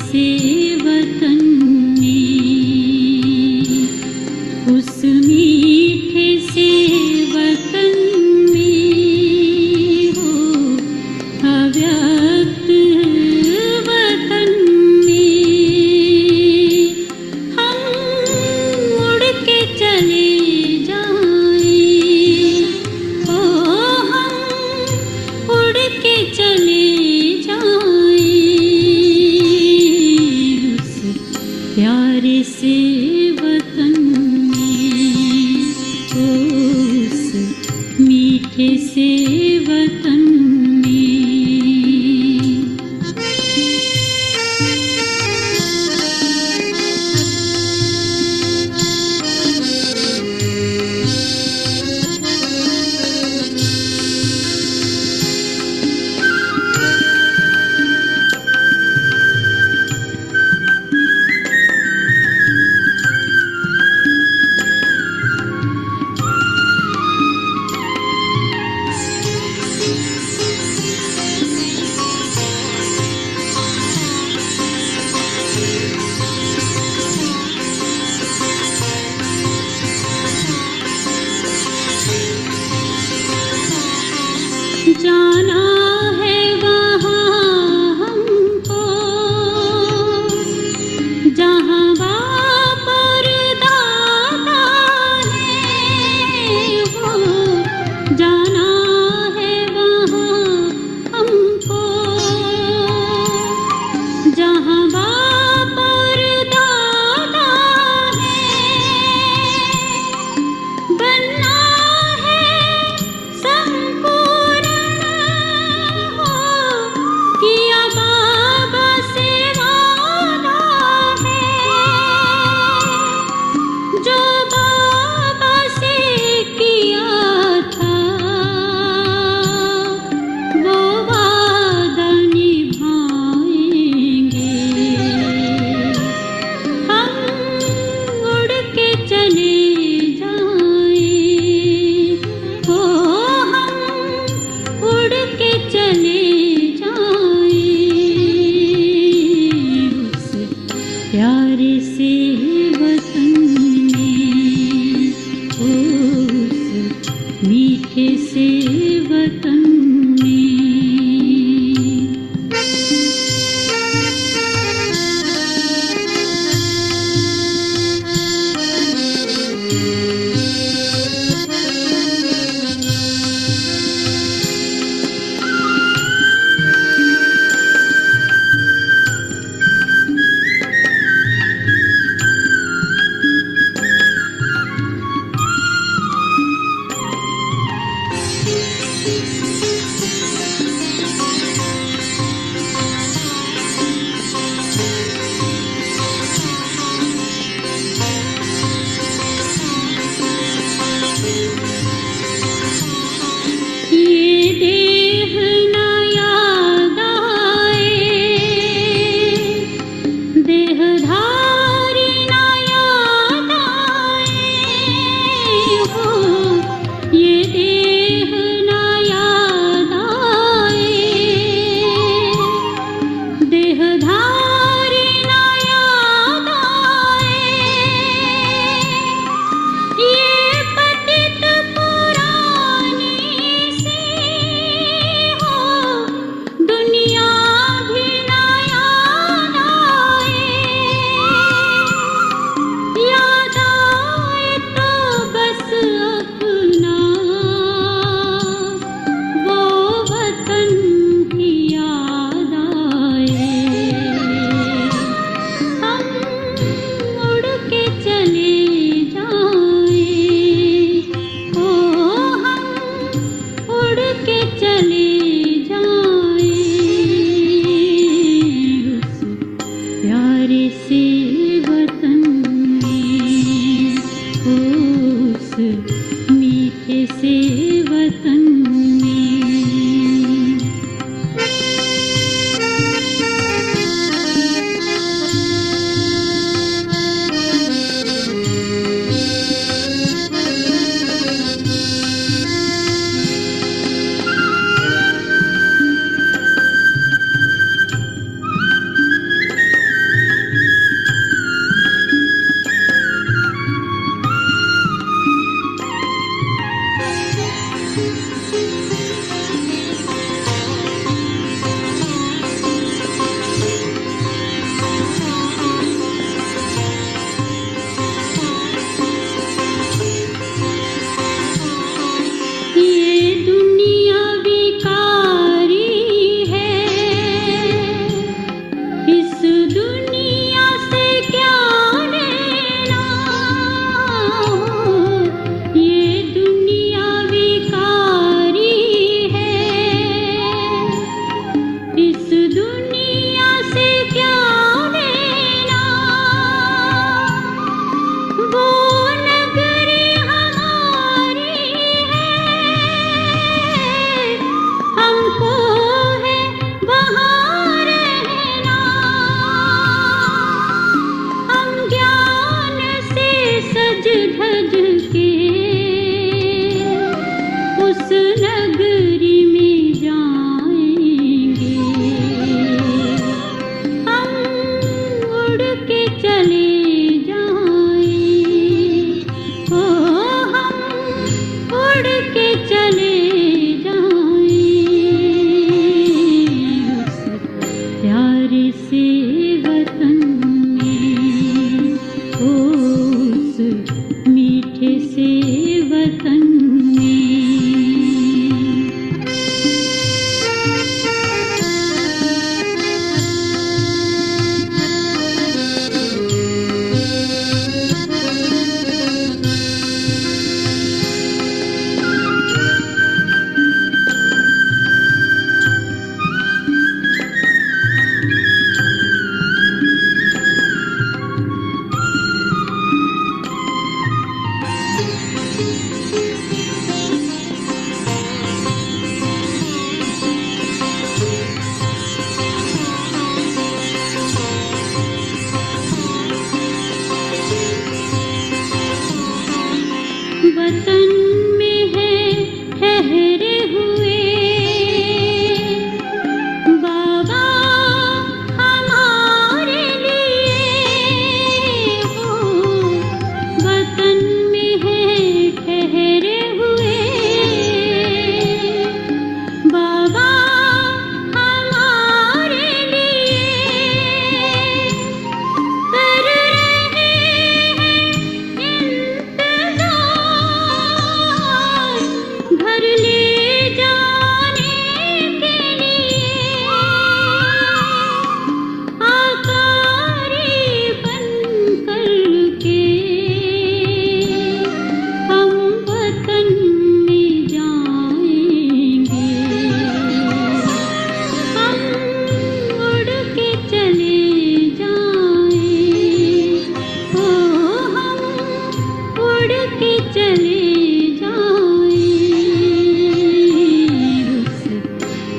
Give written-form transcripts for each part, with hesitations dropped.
से वतन में, उस मीठे से वतन में हो अव्यक्त वतन में हम उड़ के चले जाएं, ओ हम उड़ के चले प्यारे से वतन में, उस मीठे से वतन में।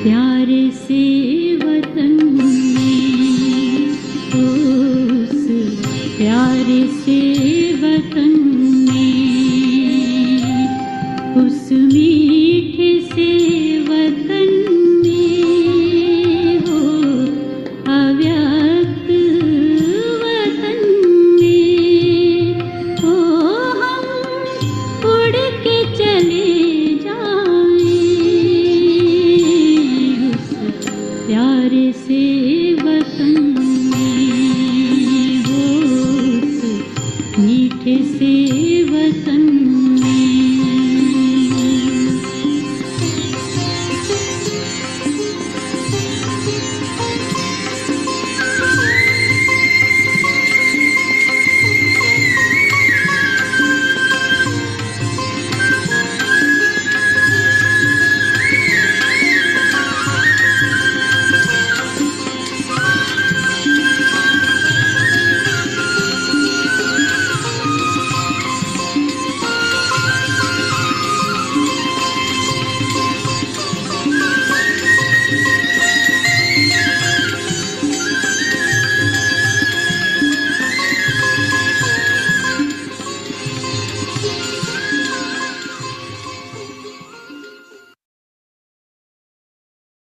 प्यारे से वतन में, उस प्यारे से वतन में, उस मीठे से वतन में हो, अव्यक्त वतन में हो, हम उड़ के चले जाएं उस प्यारे से वतन में हो, उस मीठे से वतन में।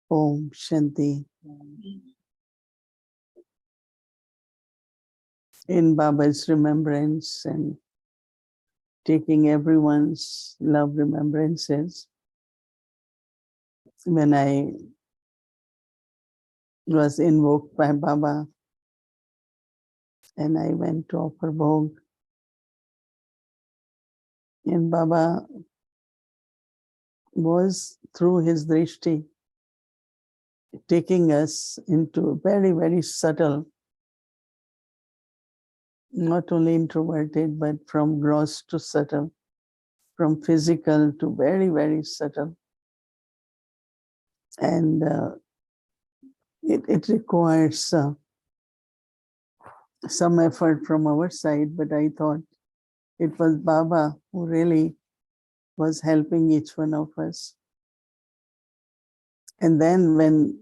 Om Shanti. In Baba's remembrance and taking everyone's love remembrances, when I was invoked by Baba and I went to offer bhog, and Baba was through his drishti taking us into very, very subtle, not only introverted, but from gross to subtle, from physical to very, very subtle. And it requires some effort from our side, but I thought it was Baba who really was helping each one of us. And then when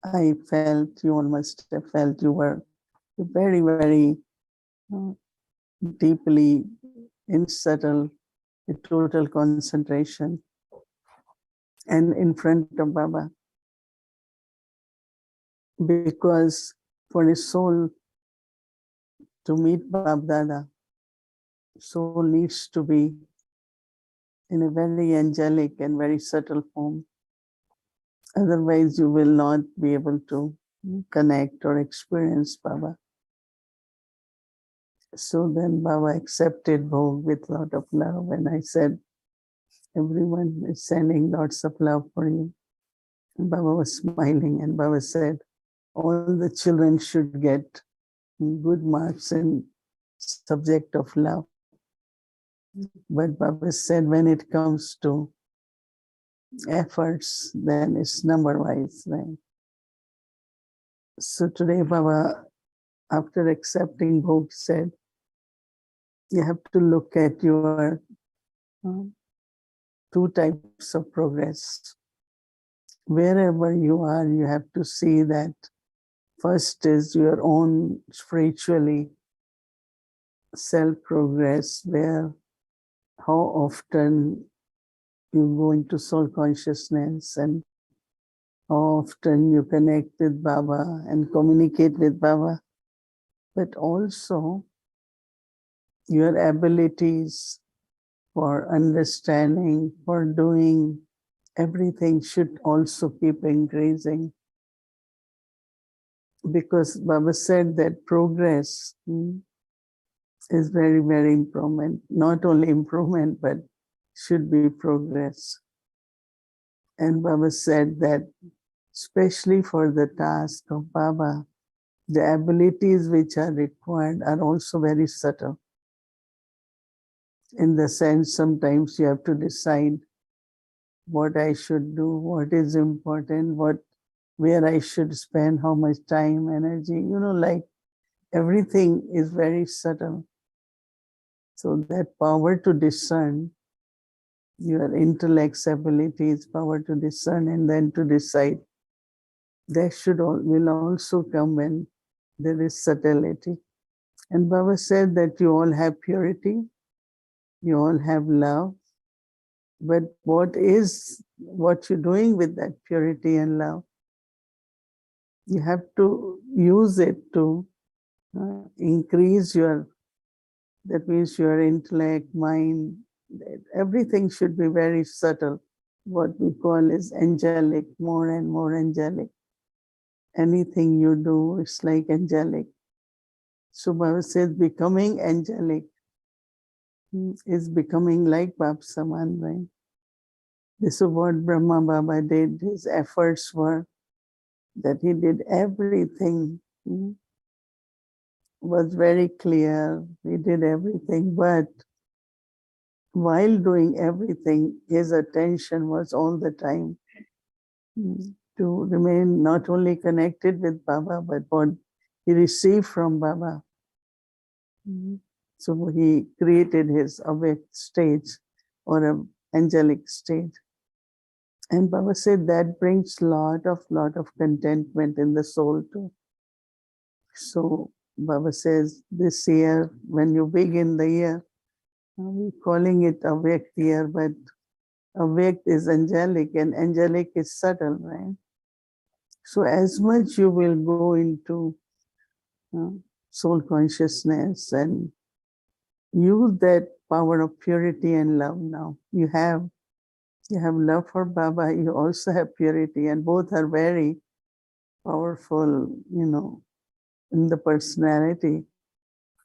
I felt, you all must have felt, you were very, very deeply in subtle, total concentration and in front of Baba. Because for his soul to meet Bab Dada, soul needs to be in a very angelic and very subtle form. Otherwise, you will not be able to connect or experience Baba. So then Baba accepted Bhog with a lot of love, and I said, everyone is sending lots of love for you. And Baba was smiling, and Baba said, all the children should get good marks in subject of love. But Baba said, when it comes to efforts, then it's number-wise, right? So today Baba, after accepting Bhog, said, you have to look at your two types of progress. Wherever you are, you have to see that first is your own spiritually self-progress, where how often you go into soul consciousness and how often you connect with Baba and communicate with Baba, but also your abilities for understanding, for doing, everything should also keep increasing. Because Baba said that progress is very, very improvement, not only improvement, but should be progress. And Baba said that especially for the task of Baba, the abilities which are required are also very subtle. In the sense, sometimes you have to decide what I should do, what is important, where I should spend, how much time, energy, like everything is very subtle. So that power to discern your intellect's abilities, power to discern and then to decide. That will also come when there is subtlety. And Baba said that you all have purity, you all have love, but what you're doing with that purity and love? You have to use it to increase that means your intellect, mind, everything should be very subtle. What we call is angelic, more and more angelic. Anything you do, it's like angelic. So Baba says becoming angelic is becoming like Bab Saman, right? This is what Brahma Baba did. His efforts were that he did everything. Was very clear. He did everything, but while doing everything, his attention was all the time to remain not only connected with Baba, but what he received from Baba. So he created his awake stage or an angelic stage. And Baba said that brings lot of contentment in the soul too. So Baba says this year, when you begin the year, we're calling it awake year, but awake is angelic and angelic is subtle, right? So as much you will go into soul consciousness and use that power of purity and love now. You have love for Baba, you also have purity, and both are very powerful, in the personality.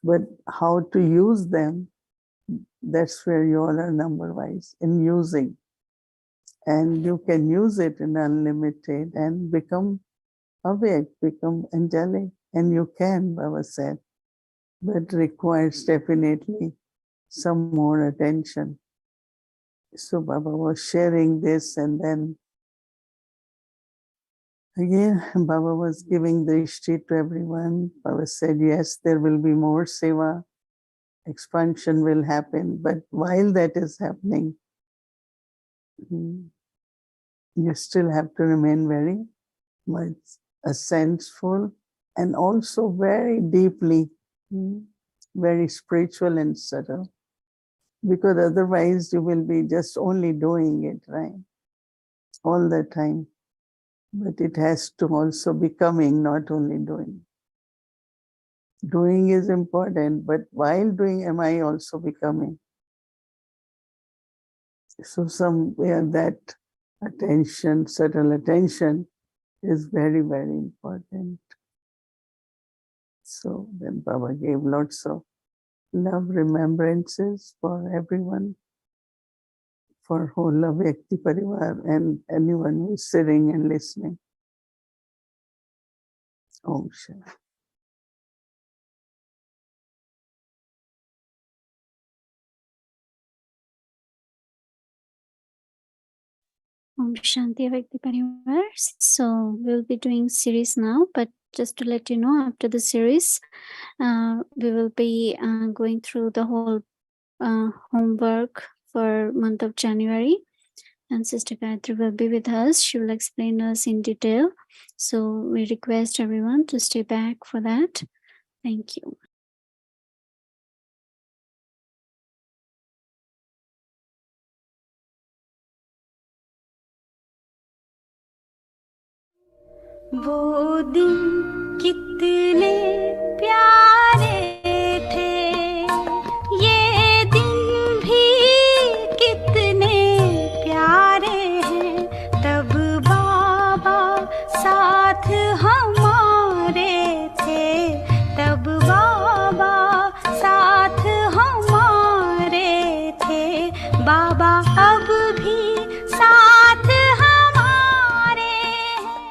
But how to use them, that's where you all are number-wise in using. And you can use it in unlimited and become awake, become angelic. And you can, Baba said, but requires definitely some more attention. So Baba was sharing this, and then again, Baba was giving drishti to everyone. Baba said, yes, there will be more seva, expansion will happen, but while that is happening, you still have to remain very much senseful and also very deeply, very spiritual and subtle. Because otherwise you will be just only doing it, right? All the time. But it has to also becoming, not only doing. Doing is important, but while doing, am I also becoming? So somewhere that attention, subtle attention, is very, very important. So then Baba gave lots of love remembrances for everyone, for whole of Vyakti Parivar and anyone who's sitting and listening. Om Shanti. Om Shanti Vyakti Parivar. So we'll be doing series now, but just to let you know, after the series, we will be going through the whole homework for month of January. And Sister Gayatri will be with us. She will explain us in detail. So we request everyone to stay back for that. Thank you. वो दिन कितने प्यारे थे, ये दिन भी कितने प्यारे हैं, तब बाबा साथ हमारे थे, तब बाबा साथ हमारे थे, बाबा अब भी साथ हमारे हैं।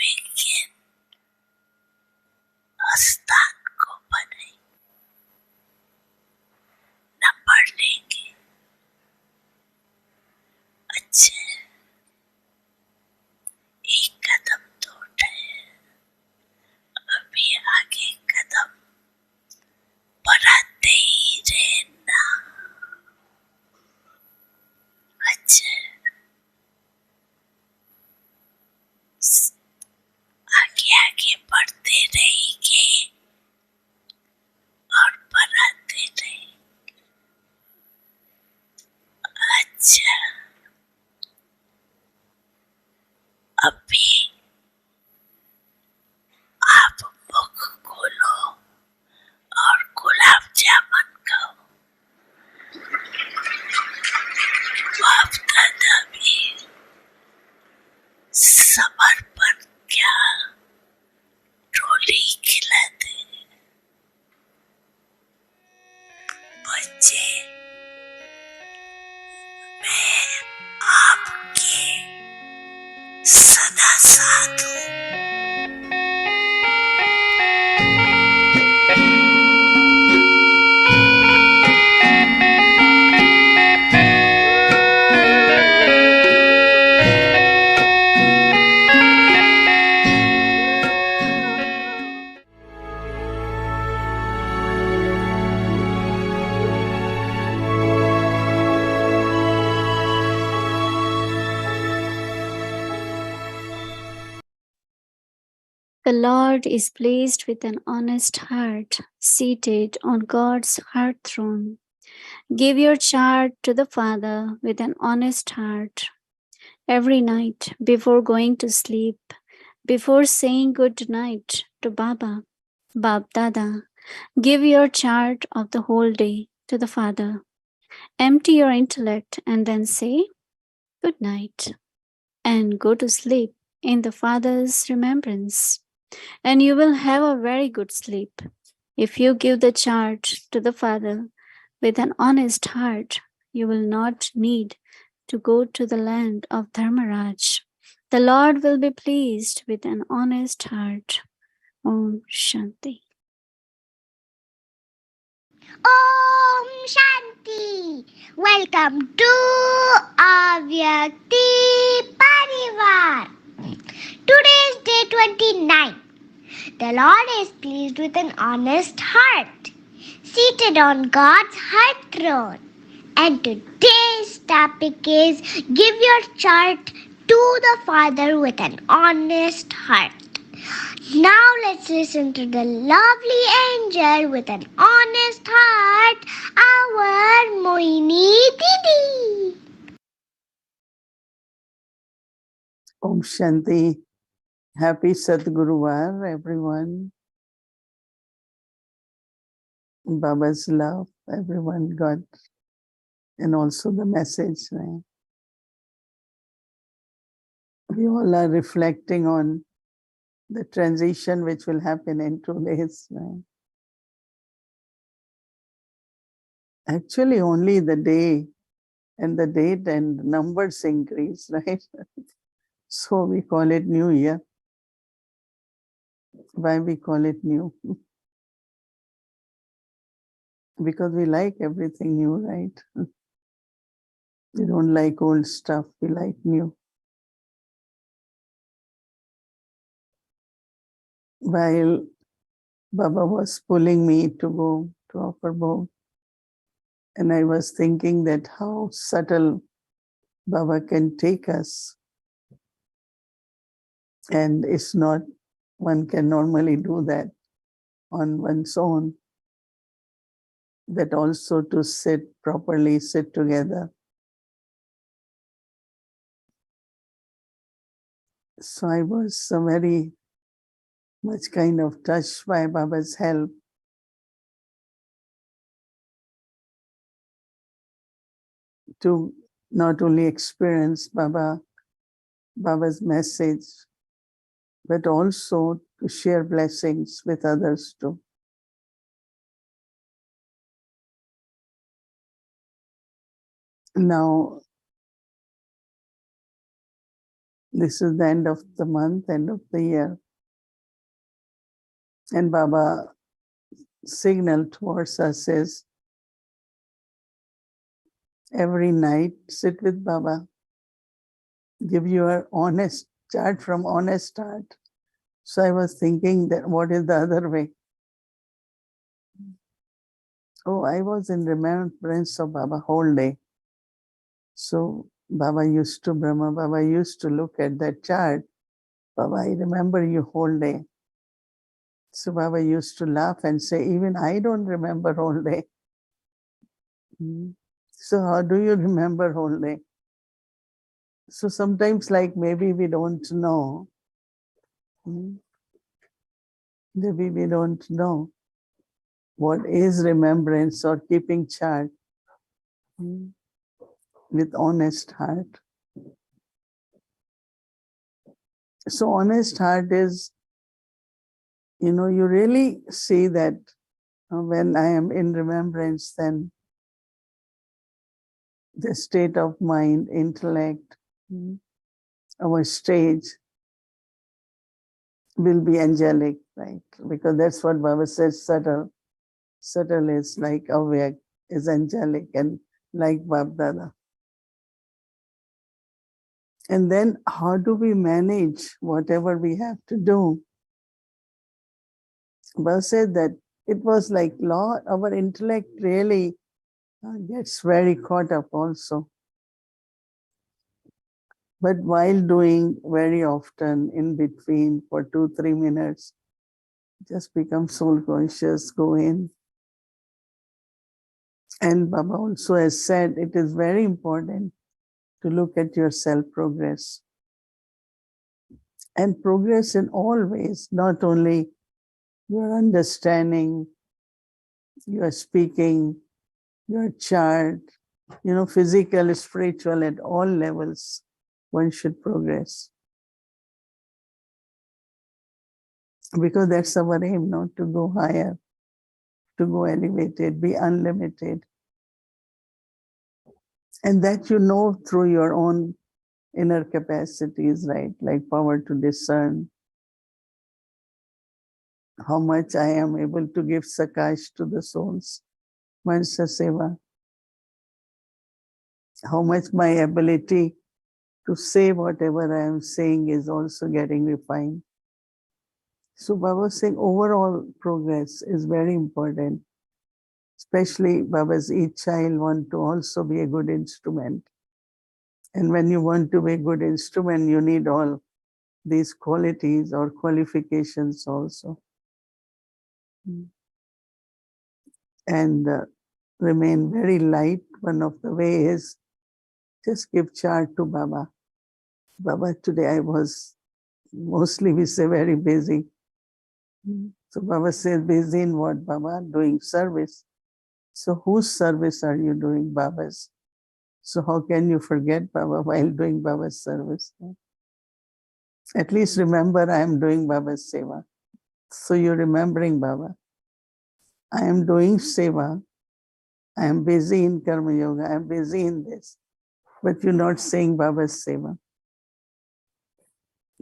किन स्थान को बने न पढ़ लेंगे। अच्छे एक कदम तो उठाए, अभी आगे कदम बढ़ाते ही रहना। अच्छे आगे आगे बढ़ते रहेंगे और बढ़ाते रहेंगे। अच्छा अभी आप मुख खोलो और गुलाब जामुन खाओ। बाप दादा भी समर्पण क्या ट्रोली खिलाते। बच्चे मैं आपके सदा साथ हूँ। The Lord is pleased with an honest heart, seated on God's heart throne. Give your child to the Father with an honest heart. Every night, before going to sleep, before saying good night to Baba, Bab Dada, give your child of the whole day to the Father. Empty your intellect and then say good night and go to sleep in the Father's remembrance. And you will have a very good sleep. If you give the charge to the Father with an honest heart, you will not need to go to the land of Dharmaraj. The Lord will be pleased with an honest heart. Om Shanti. Om Shanti. Welcome to Avyakti Parivar. Today is day 29. The Lord is pleased with an honest heart, seated on God's heart throne. And today's topic is give your child to the Father with an honest heart. Now let's listen to the lovely angel with an honest heart, our Mohini Didi. Om Shanti. Happy Sadguruvar, everyone. Baba's love, everyone got, and also the message. Right? We all are reflecting on the transition which will happen in 2 days. Right? Actually, only the day and the date and numbers increase, right? So we call it New Year. Why we call it new? Because we like everything new, right? We don't like old stuff, we like new. While Baba was pulling me to go to offer bhog, and I was thinking that how subtle Baba can take us, and it's not, one can normally do that on one's own, that also to sit properly, sit together. So I was very much kind of touched by Baba's help to not only experience Baba's message, but also to share blessings with others too. Now, This is the end of the month, end of the year. And Baba signal towards us is every night sit with Baba, give your honest chart from honest heart. So I was thinking that what is the other way? Oh, I was in remembrance of Baba whole day. So Baba used to, Brahma Baba used to look at that chart. Baba, I remember you whole day. So Baba used to laugh and say, even I don't remember whole day. So how do you remember whole day? So sometimes like maybe we don't know. Maybe we don't know what is remembrance or keeping chart with honest heart. So honest heart is, you really see that when I am in remembrance, then the state of mind, intellect, our stage will be angelic, right? Because that's what Baba says, subtle. Subtle is like awake, is angelic, and like Bab Dada. And then how do we manage whatever we have to do? Baba said that it was like law, our intellect really gets very caught up also. But while doing very often in between for 2-3 minutes, just become soul conscious, go in. And Baba also has said it is very important to look at your self progress. And progress in all ways, not only your understanding, your speaking, your chart, physical, spiritual, at all levels, one should progress. Because that's our aim, not to go higher, to go elevated, be unlimited. And that through your own inner capacities, right? Like power to discern how much I am able to give sakash to the souls, Mansa Seva. How much my ability to say whatever I am saying is also getting refined. So Baba was saying overall progress is very important. Especially Baba's each child want to also be a good instrument. And when you want to be a good instrument, you need all these qualities or qualifications also. And remain very light. One of the way is just give chart to Baba. Baba, today I was mostly, we say, very busy. So Baba says, busy in what, Baba? Doing service. So whose service are you doing? Baba's. So how can you forget Baba while doing Baba's service? At least remember I am doing Baba's seva. So you're remembering Baba. I am doing seva. I am busy in Karma Yoga. I am busy in this. But you're not saying Baba's seva.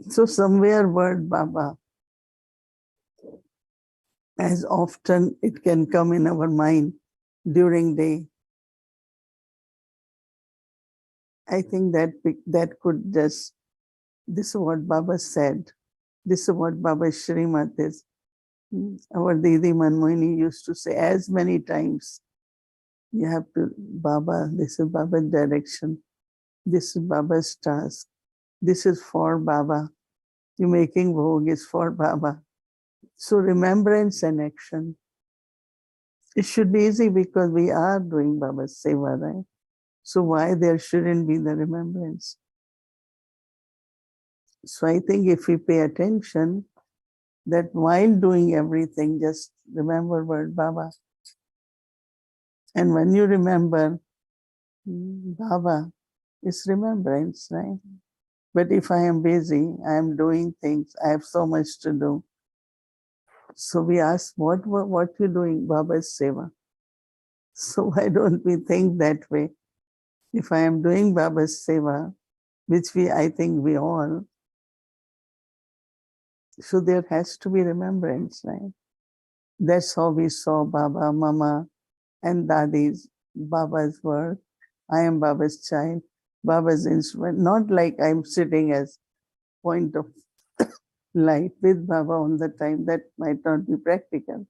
So somewhere word Baba, as often it can come in our mind during day. I think that could just, this is what Baba said. This is what Baba's Shrimat is. Our Didi Mohini used to say as many times, you have to, Baba, this is Baba's direction. This is Baba's task. This is for Baba. You making bhog is for Baba. So remembrance and action. It should be easy because we are doing Baba's seva, right? So why there shouldn't be the remembrance? So I think if we pay attention, that while doing everything, just remember word Baba. And when you remember Baba, it's remembrance, right? But if I am busy, I am doing things, I have so much to do. So we ask, what you doing? Baba's seva. So why don't we think that way? If I am doing Baba's seva, which I think we all. So there has to be remembrance, right? That's how we saw Baba, Mama, and Dadi's, Baba's work. I am Baba's child, Baba's instrument. Not like I'm sitting as point of light with Baba all the time. That might not be practical.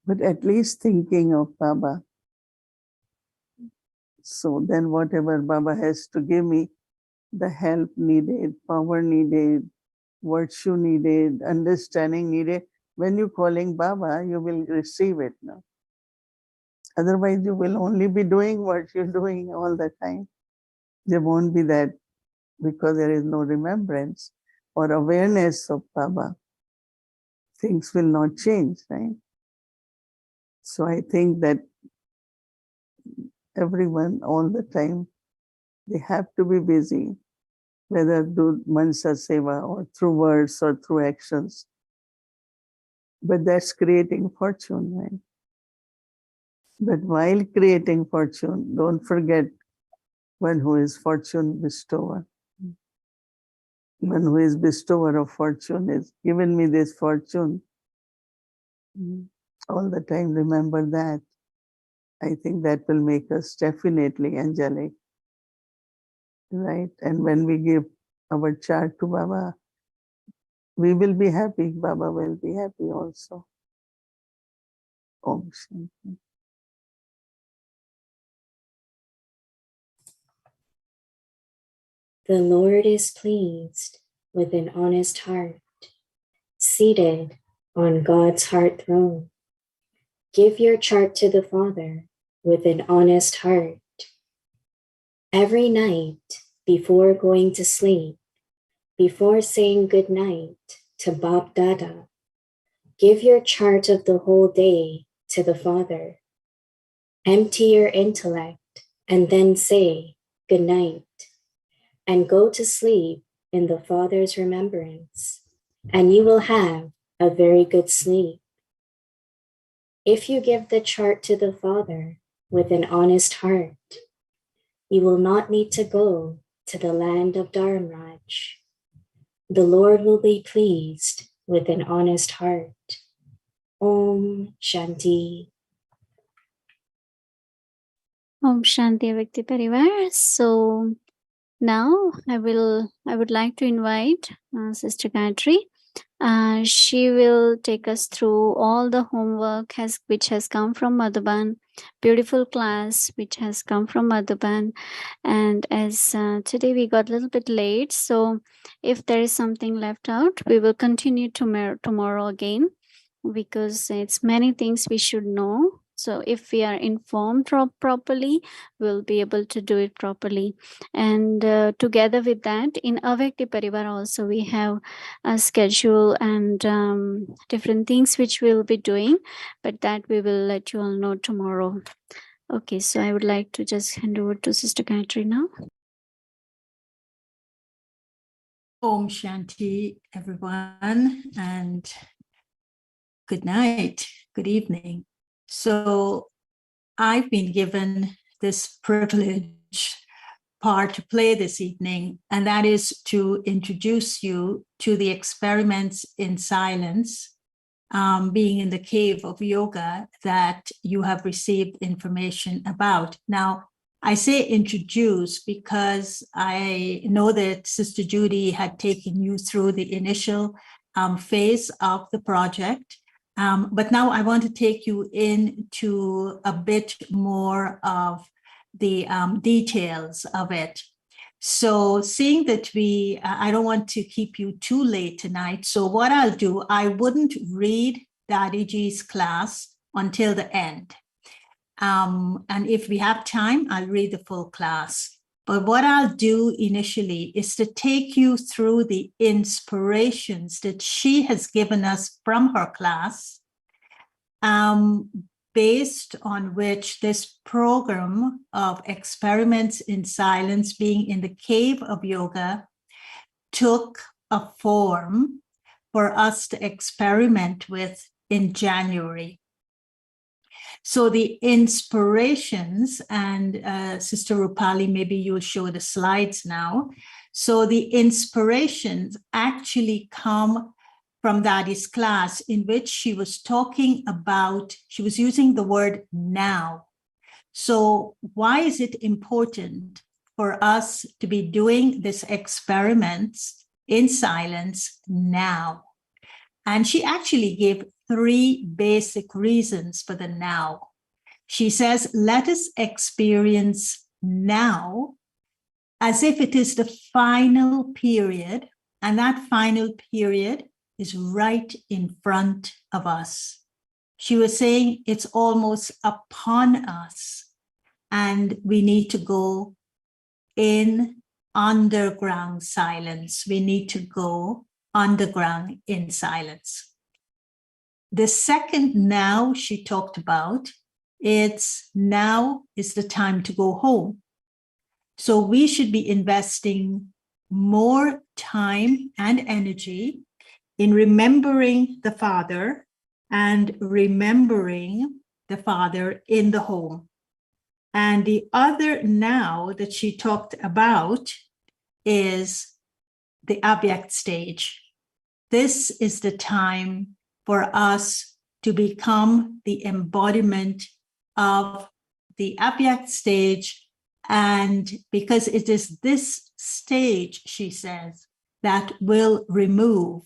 But at least thinking of Baba. So then whatever Baba has to give me, the help needed, power needed, virtue needed, understanding needed, when you're calling Baba, you will receive it now. Otherwise, you will only be doing what you're doing all the time. There won't be that, because there is no remembrance or awareness of Baba. Things will not change, right? So I think that everyone all the time, they have to be busy, whether do Mansa Seva or through words or through actions. But that's creating fortune, right? But while creating fortune, don't forget one who is fortune bestower. One who is bestower of fortune is given me this fortune. All the time remember that. I think that will make us definitely angelic. Right? And when we give our chart to Baba, we will be happy. Baba will be happy also. Om Shanti. The Lord is pleased with an honest heart, seated on God's heart throne. Give your chart to the Father with an honest heart. Every night, before going to sleep, before saying good night to Bab Dada, give your chart of the whole day to the Father. Empty your intellect and then say good night, and go to sleep in the Father's remembrance, and you will have a very good sleep. If you give the chart to the Father with an honest heart, you will not need to go to the land of Dharamraj. The Lord will be pleased with an honest heart. Om Shanti. Om Shanti Vyakti Parivar. So now I would like to invite Sister Gayatri. She will take us through all the homework which has come from Madhuban, beautiful class which has come from Madhuban. And as today we got a little bit late, so if there is something left out, we will continue tomorrow again, because it's many things we should know. So if we are informed properly, we'll be able to do it properly. And together with that, in Avyakti Parivar also we have a schedule and different things which we'll be doing, but that we will let you all know tomorrow. Okay, so I would like to just hand over to Sister Gayatri now. Om Shanti, everyone, and good night, good evening. So I've been given this privilege part to play this evening, and that is to introduce you to the experiments in silence, being in the cave of yoga, that you have received information about. Now, I say introduce because I know that Sister Judy had taken you through the initial phase of the project. But now I want to take you into a bit more of the details of it. So seeing that I don't want to keep you too late tonight. So what I'll do, I wouldn't read Dadiji's class until the end. And if we have time, I'll read the full class. But what I'll do initially is to take you through the inspirations that she has given us from her class, based on which this program of experiments in silence, being in the cave of yoga, took a form for us to experiment with in January. So the inspirations, and Sister Rupali, maybe you'll show the slides now. So the inspirations actually come from Dadi's class, in which she was talking about, she was using the word now. So why is it important for us to be doing these experiments in silence now? And she actually gave 3 basic reasons for the now. She says, let us experience now as if it is the final period, and that final period is right in front of us. She was saying it's almost upon us, and we need to go in underground silence. We need to go underground in silence. The second now she talked about, it's now is the time to go home. So we should be investing more time and energy in remembering the Father and remembering the Father in the home. And the other now that she talked about is the Abhyakt stage. This is the time for us to become the embodiment of the Abhyakt stage. And because it is this stage, she says, that will remove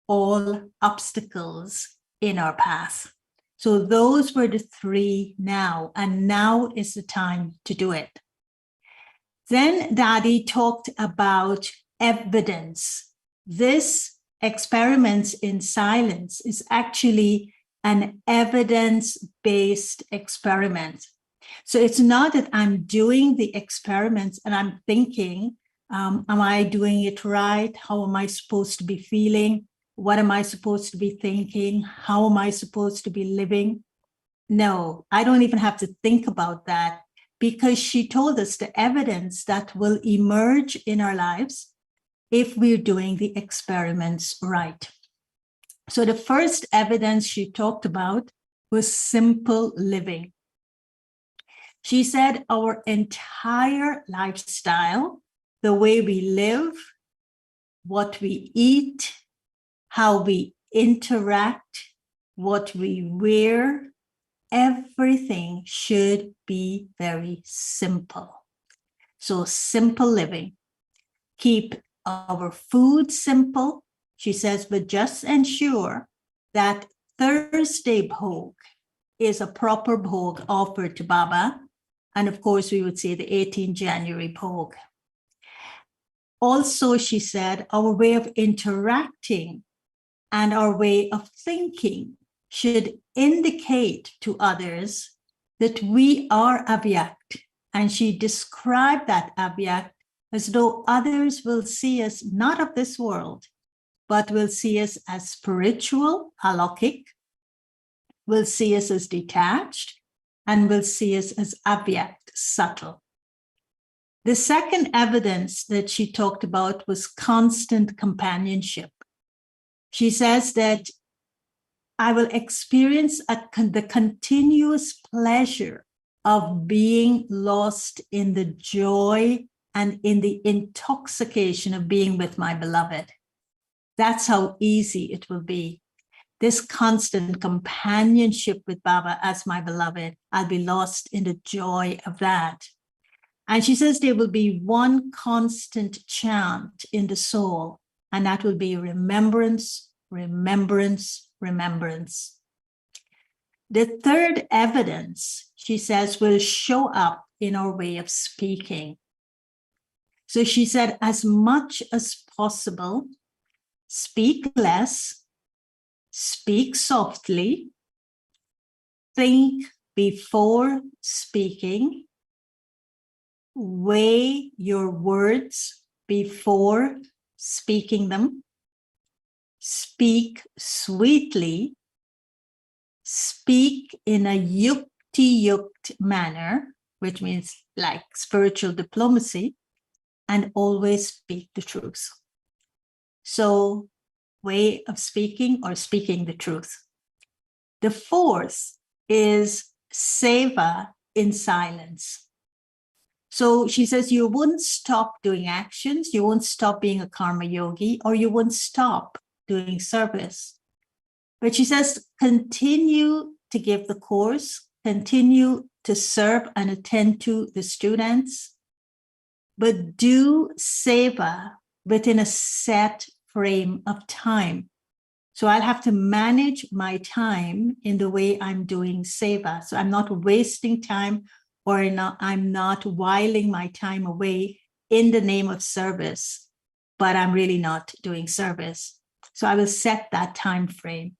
all obstacles in our path. So those were the 3 now, and now is the time to do it. Then Dadi talked about evidence. This experiments in silence is actually an evidence-based experiment. So it's not that I'm doing the experiments and I'm thinking, am I doing it right? How am I supposed to be feeling? What am I supposed to be thinking? How am I supposed to be living? No, I don't even have to think about that, because she told us the evidence that will emerge in our lives if we're doing the experiments right. So the first evidence she talked about was simple living. She said our entire lifestyle, the way we live, what we eat, how we interact, what we wear, everything should be very simple. So simple living. Keep our food simple, she says, but just ensure that Thursday bhog is a proper bhog offered to Baba. And of course, we would say the 18th January bhog. Also, she said, our way of interacting and our way of thinking should indicate to others that we are Abhyakt. And she described that Abhyakt as though others will see us not of this world, but will see us as spiritual, alokik, will see us as detached, and will see us as Abhyakt, subtle. The second evidence that she talked about was constant companionship. She says that I will experience the continuous pleasure of being lost in the joy and in the intoxication of being with my beloved. That's how easy it will be. This constant companionship with Baba as my beloved, I'll be lost in the joy of that. And she says there will be one constant chant in the soul, and that will be remembrance, remembrance, remembrance. The third evidence, she says, will show up in our way of speaking. So she said, as much as possible, speak less, speak softly, think before speaking, weigh your words before speaking them, speak sweetly, speak in a yukti-yukt manner, which means like spiritual diplomacy, and always speak the truth. So, way of speaking or speaking the truth. The fourth is seva in silence. So she says you wouldn't stop doing actions, you won't stop being a karma yogi, or you won't stop doing service. But she says continue to give the course, continue to serve and attend to the students, but do seva within a set frame of time. So I'll have to manage my time in the way I'm doing seva. So I'm not wasting time, or I'm not whiling my time away in the name of service, but I'm really not doing service. So I will set that time frame.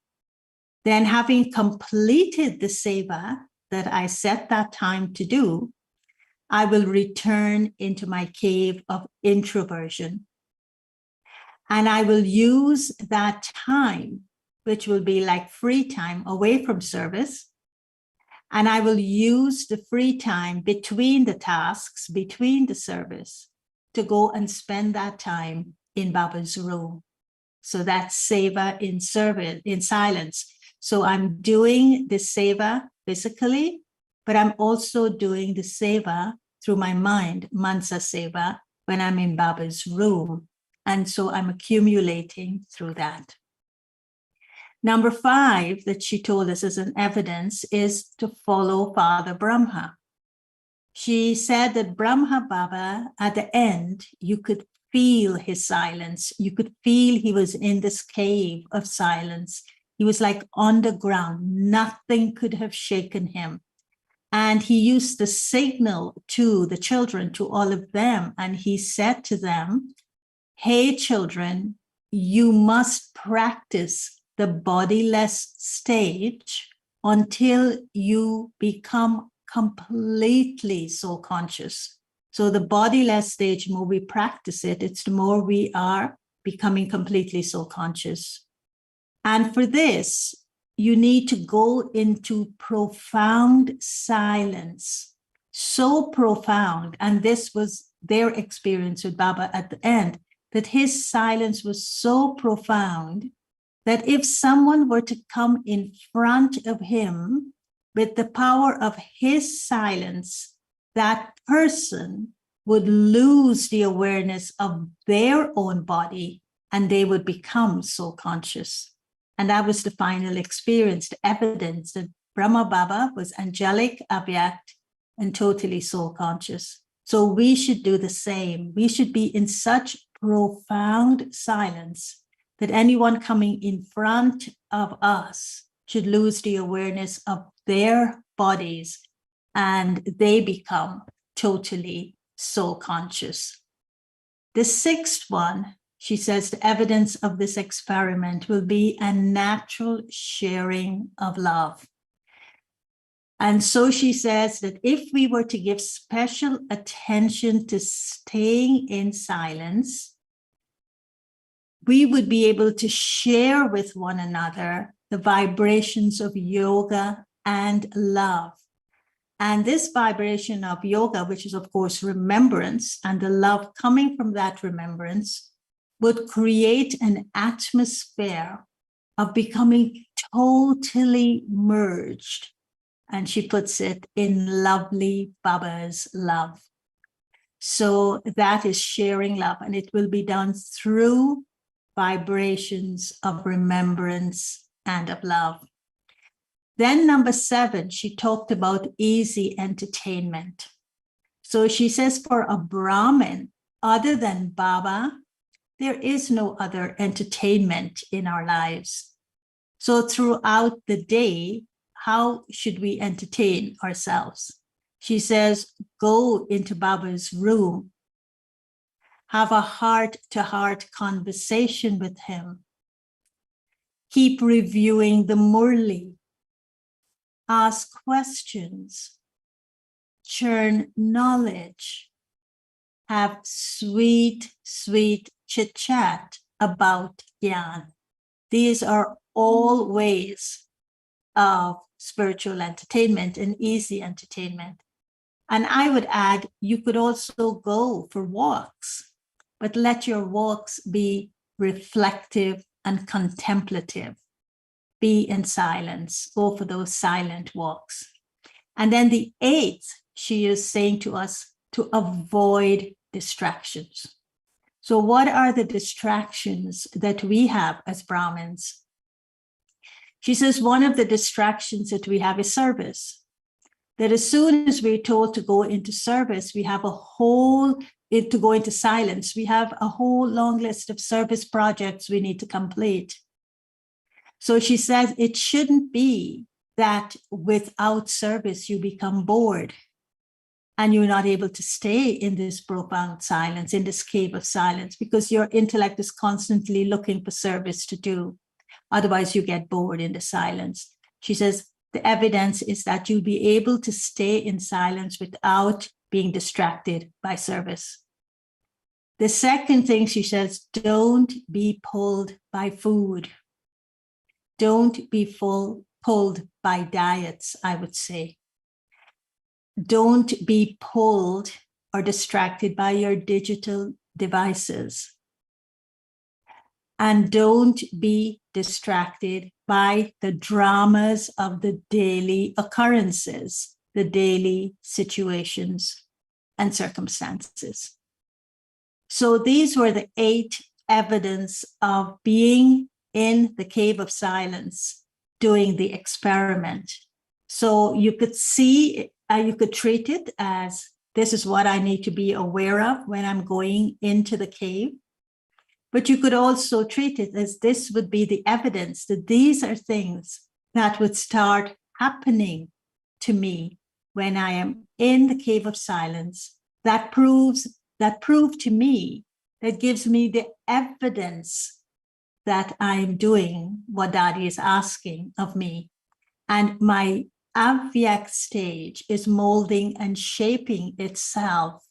Then, having completed the seva that I set that time to do, I will return into my cave of introversion. And I will use that time, which will be like free time away from service. And I will use the free time between the tasks, between the service, to go and spend that time in Baba's room. So that's seva in service, in silence. So I'm doing the seva physically, but I'm also doing the seva through my mind, mansa seva, when I'm in Baba's room. And so I'm accumulating through that. Number 5 that she told us as an evidence is to follow Father Brahma. She said that Brahma Baba, at the end, you could feel his silence. You could feel he was in this cave of silence. He was like on the ground. Nothing could have shaken him. And he used the signal to the children, to all of them. And he said to them, hey, children, you must practice the bodiless stage until you become completely soul conscious. So the bodiless stage, the more we practice it, it's the more we are becoming completely soul conscious. And for this, you need to go into profound silence, so profound. And this was their experience with Baba at the end, that his silence was so profound that if someone were to come in front of him with the power of his silence, that person would lose the awareness of their own body and they would become soul conscious. And that was the final experience, the evidence that Brahma Baba was angelic, avyakt, and totally soul conscious. So we should do the same. We should be in such profound silence that anyone coming in front of us should lose the awareness of their bodies and they become totally soul conscious. The 6th one, she says, the evidence of this experiment will be a natural sharing of love. And so she says that if we were to give special attention to staying in silence, we would be able to share with one another the vibrations of yoga and love. And this vibration of yoga, which is of course remembrance, and the love coming from that remembrance, would create an atmosphere of becoming totally merged. And she puts it in lovely Baba's love. So that is sharing love, and it will be done through vibrations of remembrance and of love. Then number 7, she talked about easy entertainment. So she says for a Brahmin, other than Baba, there is no other entertainment in our lives. So throughout the day, how should we entertain ourselves? She says, go into Baba's room, have a heart-to-heart conversation with him, keep reviewing the Murli, ask questions, churn knowledge, have sweet, sweet chit-chat about Gyan. These are all ways of spiritual entertainment and easy entertainment. And I would add, you could also go for walks, but let your walks be reflective and contemplative. Be in silence, go for those silent walks. And then the 8th, she is saying to us to avoid distractions. So what are the distractions that we have as Brahmins? She says one of the distractions that we have is service. That as soon as we're told to go into service, we have to go into silence. We have a whole long list of service projects we need to complete. So she says it shouldn't be that without service, you become bored and you're not able to stay in this profound silence, in this cave of silence, because your intellect is constantly looking for service to do. Otherwise, you get bored in the silence. She says, the evidence is that you'll be able to stay in silence without being distracted by service. The second thing she says, don't be pulled by food. Don't be pulled by diets, I would say. Don't be pulled or distracted by your digital devices. And don't be distracted by the dramas of the daily occurrences, the daily situations and circumstances. So these were the 8 evidence of being in the cave of silence, doing the experiment. So you could see, you could treat it as, this is what I need to be aware of when I'm going into the cave. But you could also treat it as this would be the evidence that these are things that would start happening to me when I am in the cave of silence. That proved to me, that gives me the evidence that I'm doing what Daddy is asking of me. And my Avyak stage is molding and shaping itself,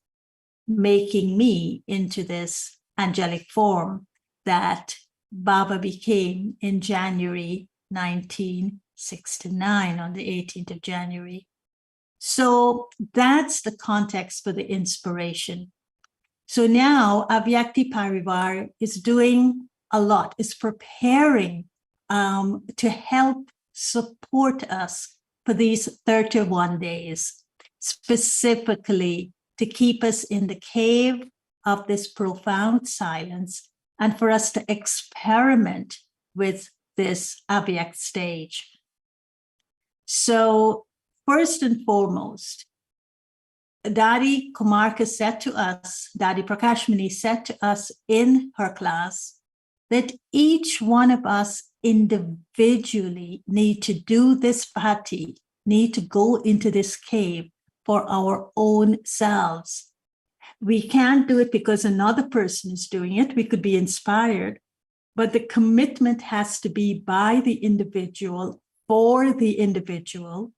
making me into this angelic form that Baba became in January 1969, on the 18th of January. So that's the context for the inspiration. So now Avyakti Parivar is doing a lot, is preparing to help support us for these 31 days, specifically to keep us in the cave of this profound silence and for us to experiment with this Avyak stage. So first and foremost, Dadi Kumarka said to us, Dadi Prakashmani said to us in her class that each one of us individually need to do this bhati, need to go into this cave for our own selves. We can't do it because another person is doing it. We could be inspired, but the commitment has to be by the individual, for the individual,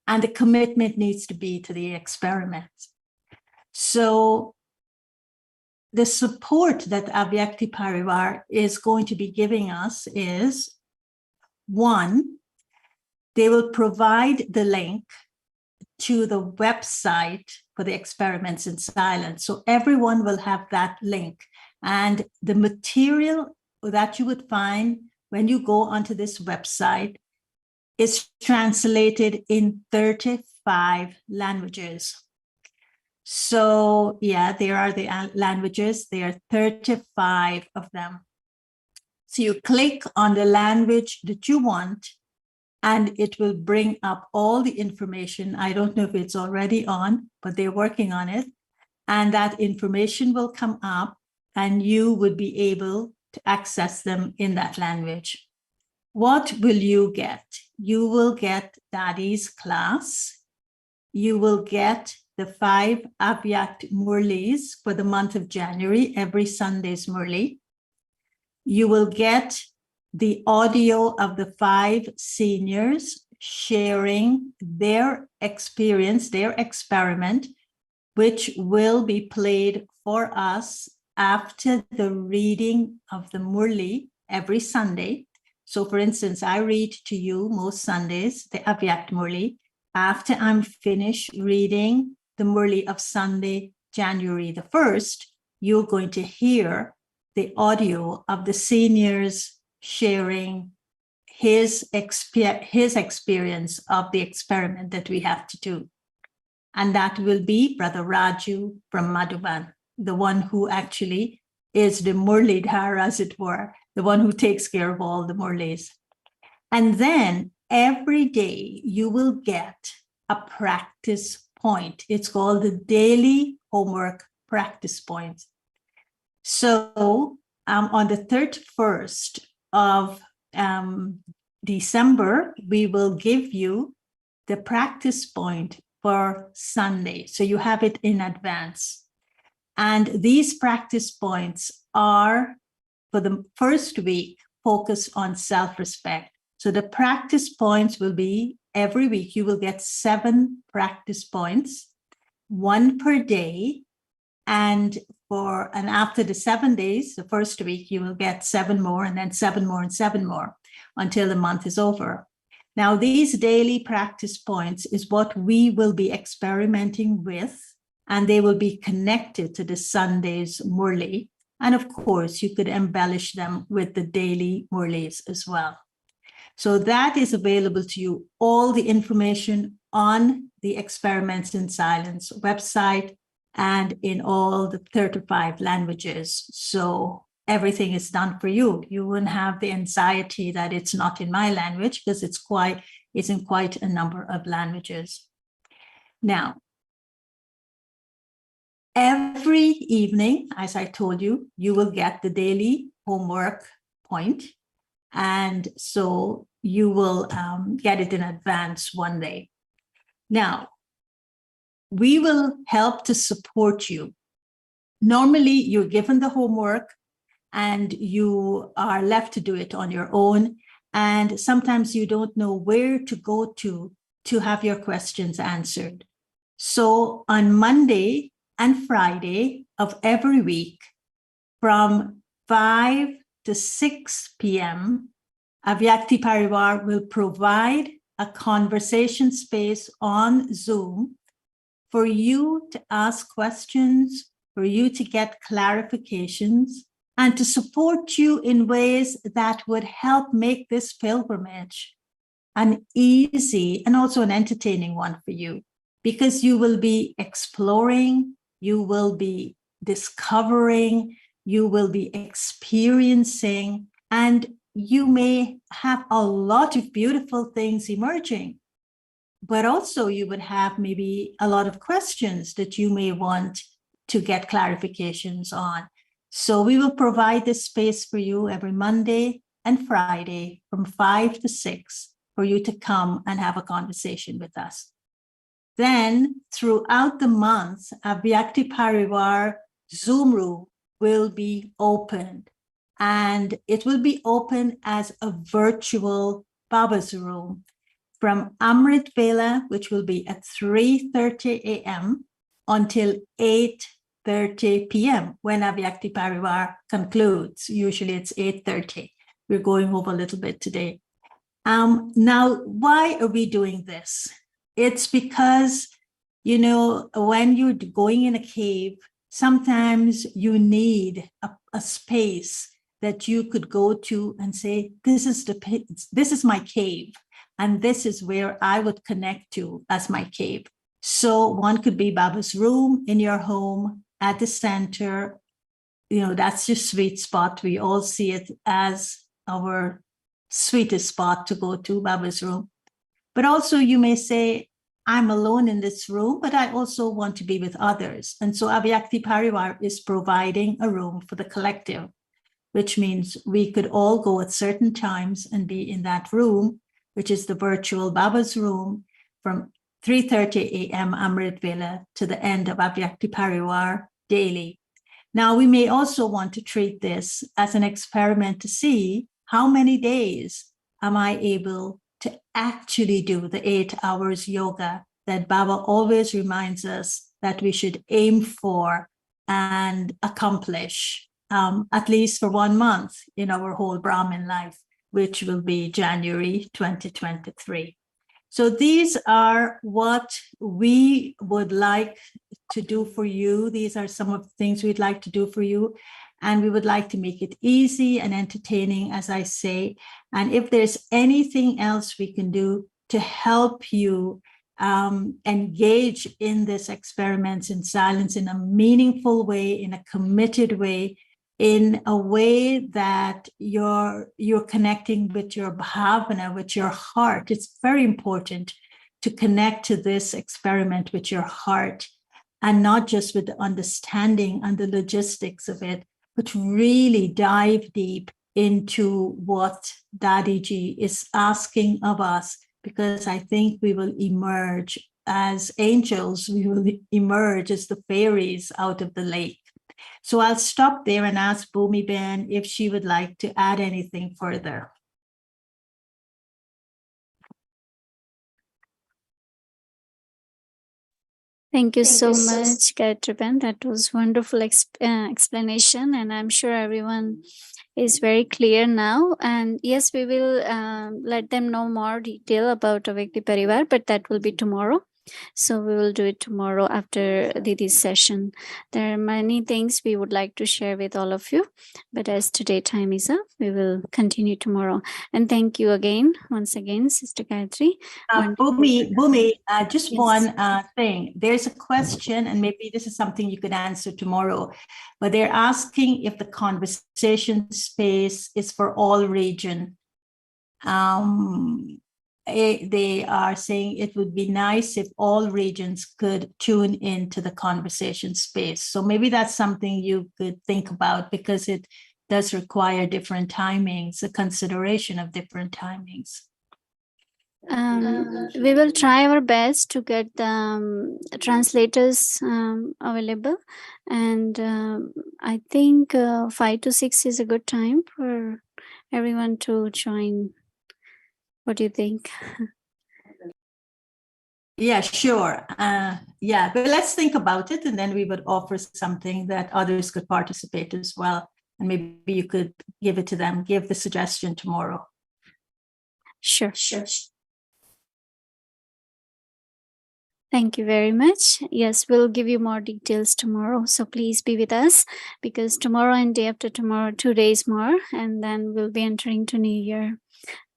and the commitment needs to be to the experiment. So the support that Avyakti Parivar is going to be giving us is, 1, they will provide the link to the website for the experiments in silence. So everyone will have that link. And the material that you would find when you go onto this website is translated in 35 languages. So yeah, there are the languages. There are 35 of them. So you click on the language that you want, and it will bring up all the information. I don't know if it's already on, but they're working on it. And that information will come up and you would be able to access them in that language. What will you get? You will get Dadi's class. You will get the 5 Avyak Murlis for the month of January, every Sunday's Murli. You will get the audio of the 5 seniors sharing their experience, their experiment, which will be played for us after the reading of the Murli every Sunday. So for instance, I read to you most Sundays, the Avyak Murli. After I'm finished reading the Murli of Sunday, January the 1st, you're going to hear the audio of the seniors sharing his experience of the experiment that we have to do. And that will be Brother Raju from Madhuban, the one who actually is the Murlidhar, as it were, the one who takes care of all the Murlis. And then every day you will get a practice point. It's called the daily homework practice point. So on the 31st of December, we will give you the practice point for Sunday. So you have it in advance. And these practice points are, for the first week, focused on self-respect. So the practice points will be every week, you will get 7 practice points, 1 per day. And after the 7 days, the first week, you will get 7 more, and then 7 more and 7 more until the month is over. Now, these daily practice points is what we will be experimenting with, and they will be connected to the Sunday's Murli. And of course, you could embellish them with the daily Murlis as well. So that is available to you, all the information on the Experiments in Silence website and in all the 35 languages. So everything is done for you. You wouldn't have the anxiety that it's not in my language, because it's in quite a number of languages. Now, every evening, as I told you, you will get the daily homework point. And so you will get it in advance one day. Now, we will help to support you. Normally, you're given the homework and you are left to do it on your own. And sometimes you don't know where to go to have your questions answered. So on Monday and Friday of every week, from 5 to 6 p.m., Avyakti Parivar will provide a conversation space on Zoom for you to ask questions, for you to get clarifications, and to support you in ways that would help make this pilgrimage an easy and also an entertaining one for you, because you will be exploring, you will be discovering, you will be experiencing, and you may have a lot of beautiful things emerging, but also you would have maybe a lot of questions that you may want to get clarifications on. So we will provide this space for you every Monday and Friday from 5 to 6 for you to come and have a conversation with us. Then throughout the month, Avyakti Parivar Zoom room will be opened, and it will be open as a virtual Baba's room from Amrit Vela, which will be at 3:30 a.m. until 8:30 p.m. when Avyakti Parivar concludes. Usually it's 8:30. We're going over a little bit today. Now, why are we doing this? It's because, you know, when you're going in a cave, sometimes you need a space that you could go to and say, this is my cave, and this is where I would connect to as my cave. So one could be Baba's room in your home at the center. You know, that's your sweet spot. We all see it as our sweetest spot to go to, Baba's room. But also you may say, I'm alone in this room, but I also want to be with others. And so Avyakti Parivar is providing a room for the collective, which means we could all go at certain times and be in that room, which is the virtual Baba's room, from 3:30 a.m. Amrit Vela to the end of Avyakti Parivar daily. Now, we may also want to treat this as an experiment to see how many days am I able to actually do the 8 hours yoga that Baba always reminds us that we should aim for and accomplish, at least for 1 month in our whole Brahmin life, which will be January 2023. So these are what we would like to do for you. These are some of the things we'd like to do for you. And we would like to make it easy and entertaining, as I say. And if there's anything else we can do to help you engage in this experiments in silence in a meaningful way, in a committed way, in a way that you're connecting with your bhavana, with your heart. It's very important to connect to this experiment with your heart, and not just with the understanding and the logistics of it, but really dive deep into what Dadiji is asking of us, because I think we will emerge as angels, we will emerge as the fairies out of the lake. So I'll stop there and ask Bhumi Ben if she would like to add anything further. Thank you so much, Gayatri-ben. That was wonderful explanation, and I'm sure everyone is very clear now. And yes, we will let them know more detail about Avyakti Parivar, but that will be tomorrow. So we will do it tomorrow after Didi's session. There are many things we would like to share with all of you, but as today time is up, we will continue tomorrow. And thank you again, once again, Sister Gayatri. Bhumi, just Yes. one thing. There's a question, and maybe this is something you could answer tomorrow, but they're asking if the conversation space is for all region. They are saying it would be nice if all regions could tune into the conversation space. So maybe that's something you could think about, because it does require different timings, a consideration of different timings. We will try our best to get the translators available, and I think 5 to 6 is a good time for everyone to join. What do you think? Yeah, sure. Yeah, but let's think about it, and then we would offer something that others could participate as well. And maybe you could give it to them, give the suggestion tomorrow. Sure. Thank you very much. Yes, we'll give you more details tomorrow. So please be with us, because tomorrow and day after tomorrow, 2 days more, and then we'll be entering to New Year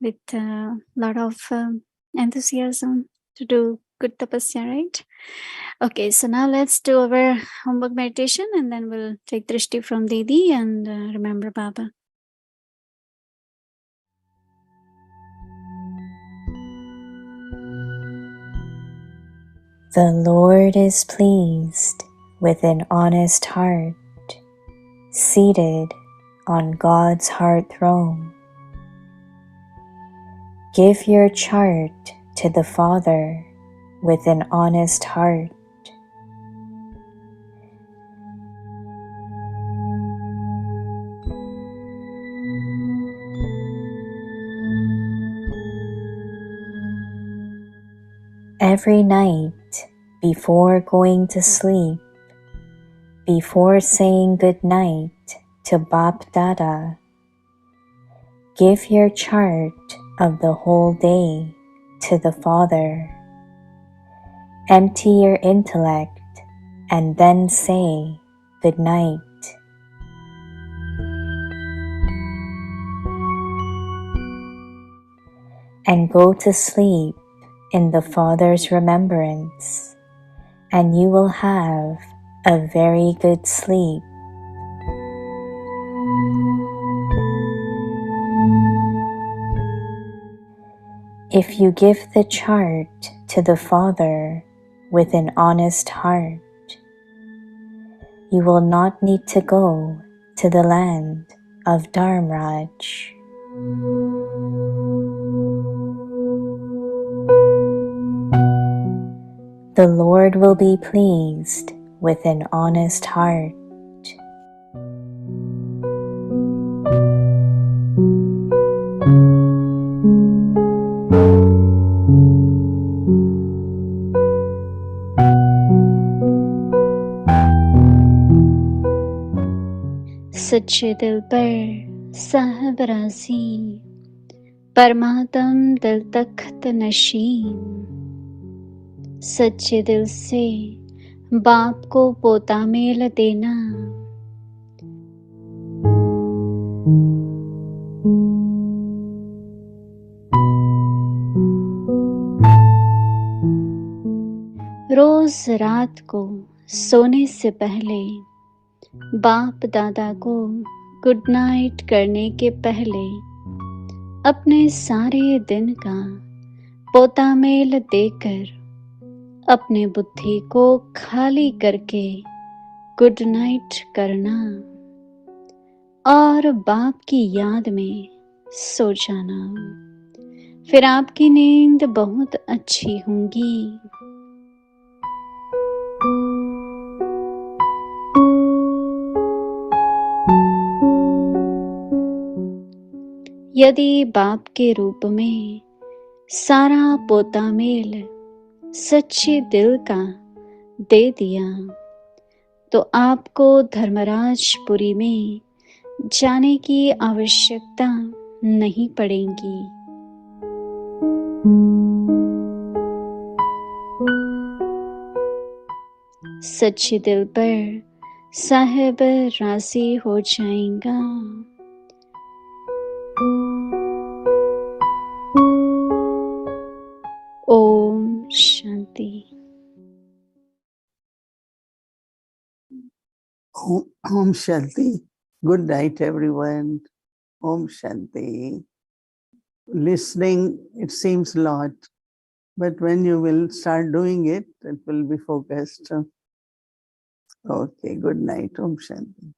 with a lot of enthusiasm to do good tapasya, right? Okay, so now let's do our homework meditation, and then we'll take drishti from Didi and remember Baba. The Lord is pleased with an honest heart, seated on God's heart throne. Give your chart to the Father with an honest heart. Every night, before going to sleep, before saying good night to Bap Dada, give your chart of the whole day to the Father. Empty your intellect and then say good night. And go to sleep in the Father's remembrance, and you will have a very good sleep. If you give the chart to the Father with an honest heart, you will not need to go to the land of Dharmraj. The Lord will be pleased with an honest heart. सच्चे दिल पर साहब राज़ी, परमात्म दिल तख्त नशीं, सच्चे दिल से बाप को पोता मेल देना, रोज रात को सोने से पहले बाप दादा को गुड नाइट करने के पहले अपने सारे दिन का पोता मेल देकर अपने बुद्धि को खाली करके गुड नाइट करना और बाप की याद में सो जाना। फिर आपकी नींद बहुत अच्छी होगी। यदि बाप के रूप में सारा पोता मेल सच्चे दिल का दे दिया तो आपको धर्मराजपुरी में जाने की आवश्यकता नहीं पड़ेगी। सच्चे दिल पर साहेब राजी हो जाएगा। Om Shanti. Om Shanti. Good night, everyone. Om Shanti. Listening, it seems a lot, but when you will start doing it, it will be focused. Okay, good night. Om Shanti.